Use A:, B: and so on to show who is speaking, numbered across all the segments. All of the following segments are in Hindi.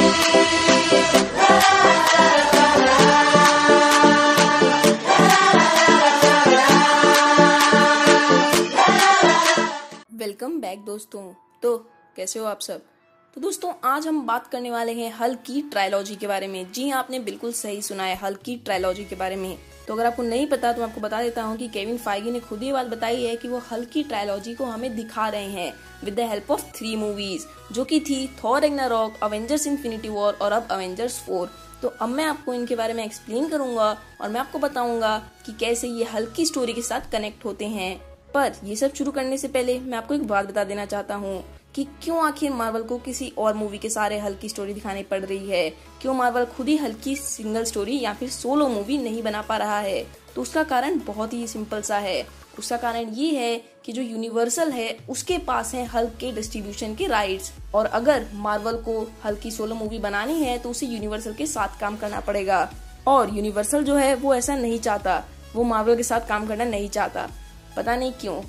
A: वेलकम बैक दोस्तों। तो कैसे हो आप सब। तो दोस्तों आज हम बात करने वाले हैं हल्क की ट्रायलॉजी के बारे में। जी हाँ, आपने बिल्कुल सही सुना है, हल्क की ट्रायलॉजी के बारे में। तो अगर आपको नहीं पता तो मैं आपको बता देता हूँ कि केविन फाइगी ने खुद ही बात बताई है कि वो हल्क की ट्रायलॉजी को हमें दिखा रहे हैं with the help of 3 movies, जो कि थी Thor Ragnarok, Avengers infinity war और अब अवेंजर्स 4। तो अब मैं आपको इनके बारे में एक्सप्लेन करूंगा और मैं आपको बताऊंगा कि कैसे ये हल्क की स्टोरी के साथ कनेक्ट होते हैं। पर ये सब शुरू करने से पहले मैं आपको एक बात बता देना चाहता हूँ कि क्यों आखिर मार्वल को किसी और मूवी के सारे हल्क की स्टोरी दिखानी पड़ रही है। क्यों मार्वल खुद ही हल्क की सिंगल स्टोरी या फिर सोलो मूवी नहीं बना पा रहा है। तो उसका कारण बहुत ही सिंपल सा है। उसका कारण ये है कि जो यूनिवर्सल है उसके पास है हल्क के डिस्ट्रीब्यूशन के राइट्स, और अगर मार्वल को हल्क की सोलो मूवी बनानी है तो उसे यूनिवर्सल के साथ काम करना पड़ेगा। और यूनिवर्सल जो है वो ऐसा नहीं चाहता, वो मार्वल के साथ काम करना नहीं चाहता। पता नहीं क्यों।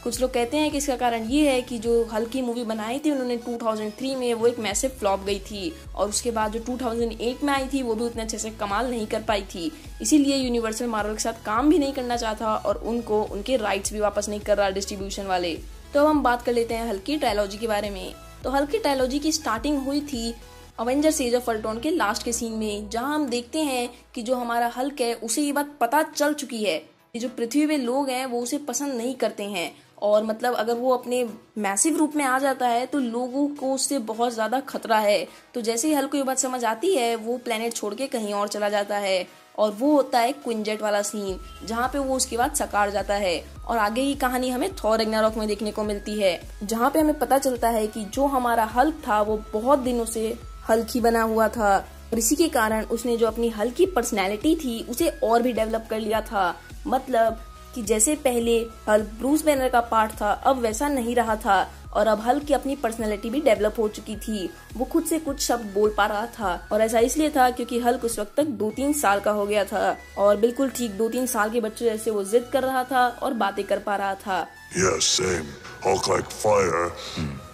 A: कुछ लोग कहते हैं कि इसका कारण ये है कि जो हल्क की मूवी बनाई थी उन्होंने 2003 में, वो एक मैसिव फ्लॉप गई थी, और उसके बाद जो 2008 में आई थी वो भी उतने अच्छे से कमाल नहीं कर पाई थी। इसीलिए यूनिवर्सल मार्वल के साथ काम भी नहीं करना चाहता और उनको उनके राइट्स भी वापस नहीं कर रहा डिस्ट्रीब्यूशन वाले। तो अब हम बात कर लेते हैं हल्क की ट्रायलॉजी के बारे में। तो हल्क की ट्रायलॉजी की स्टार्टिंग हुई थी अवेंजर्स एज ऑफ अल्ट्रॉन के लास्ट के सीन में, जहां हम देखते हैं कि जो हमारा हल्क है उसे ये बात पता चल चुकी है कि जो पृथ्वी पे लोग हैं वो उसे पसंद नहीं करते हैं, और मतलब अगर वो अपने मैसिव रूप में आ जाता है तो लोगों को उससे बहुत ज्यादा खतरा है। तो जैसे ही हल्क को ये बात समझ आती है वो प्लेनेट छोड़ के कहीं और चला जाता है, और वो होता है क्विंजेट वाला सीन जहाँ पे वो उसके बाद सकार जाता है। और आगे की कहानी हमें थॉर रैग्नारोक में देखने को मिलती है, जहाँ पे हमें पता चलता है कि जो हमारा हल्क था वो बहुत दिनों से हल्क ही बना हुआ था, और इसी के कारण उसने जो अपनी हल्क की पर्सनैलिटी थी उसे और भी डेवलप कर लिया था। मतलब कि जैसे पहले हल्क ब्रूस बैनर का पार्ट था अब वैसा नहीं रहा था, और अब हल्क की अपनी पर्सनैलिटी भी डेवलप हो चुकी थी। वो खुद से कुछ शब्द बोल पा रहा था, और ऐसा इसलिए था क्योंकि हल्क उस वक्त तक 2-3 साल का हो गया था, और बिल्कुल ठीक 2-3 साल के बच्चे जैसे वो जिद कर रहा था और बातें कर पा रहा था।
B: Yeah, same. Hulk like fire,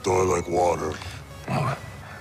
B: Thor like water.
C: Oh,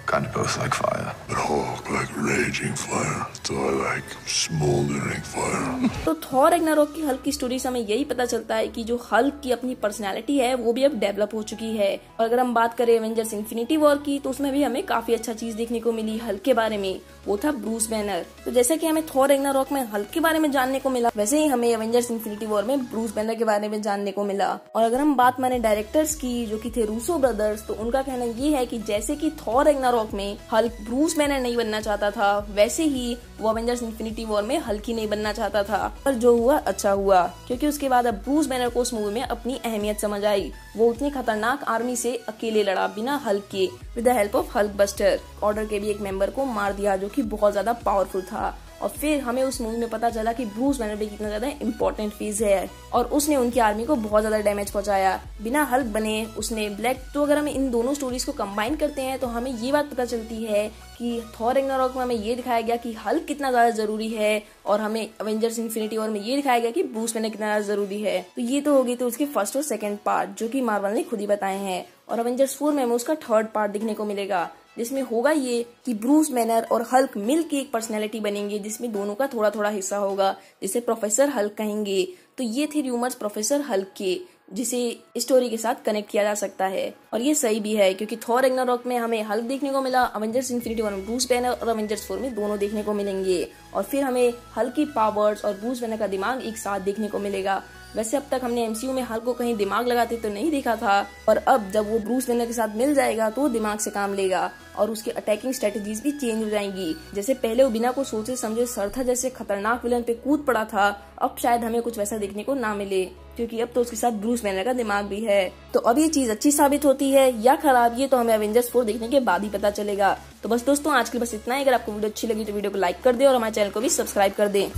C: kind of both like fire.
B: But Hulk like raging fire, Thor like smoldering fire.
A: तो थॉर रैग्नारोक की हल्क की स्टोरी से हमें यही पता चलता है कि जो हल्क की अपनी पर्सनालिटी है वो भी अब डेवलप हो चुकी है। और अगर हम बात करें एवेंजर्स इन्फिनिटी वॉर की तो उसमें भी हमें काफी अच्छा चीज देखने को मिली हल्क के बारे में, वो था ब्रूस बैनर। तो जैसे कि हमें थॉर रैग्नारोक में हल्क के बारे में जानने को मिला, वैसे ही हमें एवेंजर्स इन्फिनिटी वॉर में ब्रूस बैनर के बारे में जानने को मिला। और अगर हम बात माने डायरेक्टर्स की जो कि थे रूसो ब्रदर्स, तो उनका कहना ये है कि जैसे कि थॉर रैग्नारोक में हल्क ब्रूस बैनर नहीं बनना चाहता था, वैसे ही वो एवेंजर्स इन्फिनिटी वॉर में हल्क ही नहीं बनना चाहता था। पर जो हुआ अच्छा हुआ, क्योंकि उसके बाद अब ब्रूस बैनर को उस मूवी में अपनी अहमियत समझ आई। वो उतनी खतरनाक आर्मी से अकेले लड़ा बिना हल्क के, with the help of Hulk buster. Order के भी एक मेंबर को मार दिया जो कि बहुत ज्यादा पावरफुल था। और फिर हमें उस मूवी में पता चला कि ब्रूस बैनर भी कितना ज्यादा इम्पोर्टेंट फेज है, और उसने उनकी आर्मी को बहुत ज्यादा डैमेज पहुंचाया बिना हल्क बने उसने ब्लैक। तो अगर हम इन दोनों स्टोरीज को कंबाइन करते हैं तो हमें ये बात पता चलती है कि थॉर रैग्नारोक में हमें ये दिखाया गया कि हल्क कितना ज्यादा जरूरी है, और हमें अवेंजर्स इन्फिनिटी वॉर में ये दिखाया गया कि ब्रूस बैनर कितना ज्यादा जरूरी है। तो ये तो होगी तो उसके फर्स्ट और सेकंड पार्ट जो कि मार्वल ने खुद ही बताए हैं, और अवेंजर्स 4 में हमें उसका थर्ड पार्ट देखने को मिलेगा, जिसमें होगा ये कि ब्रूस बैनर और हल्क मिल के एक पर्सनैलिटी बनेंगे, जिसमें दोनों का थोड़ा थोड़ा हिस्सा होगा, जिसे प्रोफेसर हल्क कहेंगे। तो ये थे रूमर्स प्रोफेसर हल्क के, जिसे स्टोरी के साथ कनेक्ट किया जा सकता है। और ये सही भी है क्योंकि थॉर रैग्नारोक में हमें हल्क देखने को मिला, अवेंजर्स इन्फिनिटी वॉर में ब्रूस बैनर, और अवेंजर्स 4 में दोनों देखने को मिलेंगे। और फिर हमें हल्क की पावर्स और ब्रूस बैनर का दिमाग एक साथ देखने को मिलेगा। वैसे अब तक हमने एमसीयू में हल्क को कहीं दिमाग लगाते तो नहीं देखा था, और अब जब वो ब्रूस बैनर के साथ मिल जाएगा तो वो दिमाग से काम लेगा, और उसकी अटैकिंग स्ट्रेटेजीज भी चेंज हो जाएंगी। जैसे पहले वो बिना कुछ सोचे समझे सरथा जैसे खतरनाक विलन पे कूद पड़ा था, अब शायद हमें कुछ वैसा देखने को ना मिले, क्योंकि अब तो उसके साथ ब्रूस बैनर का दिमाग भी है। तो अब ये चीज अच्छी साबित होती है या खराब, ये तो हमें अवेंजर्स 4 देखने के बाद ही पता चलेगा। तो बस दोस्तों आज के बस इतना ही। अगर आपको वीडियो अच्छी लगी तो वीडियो को लाइक कर दे और हमारे चैनल को भी सब्सक्राइब कर दे।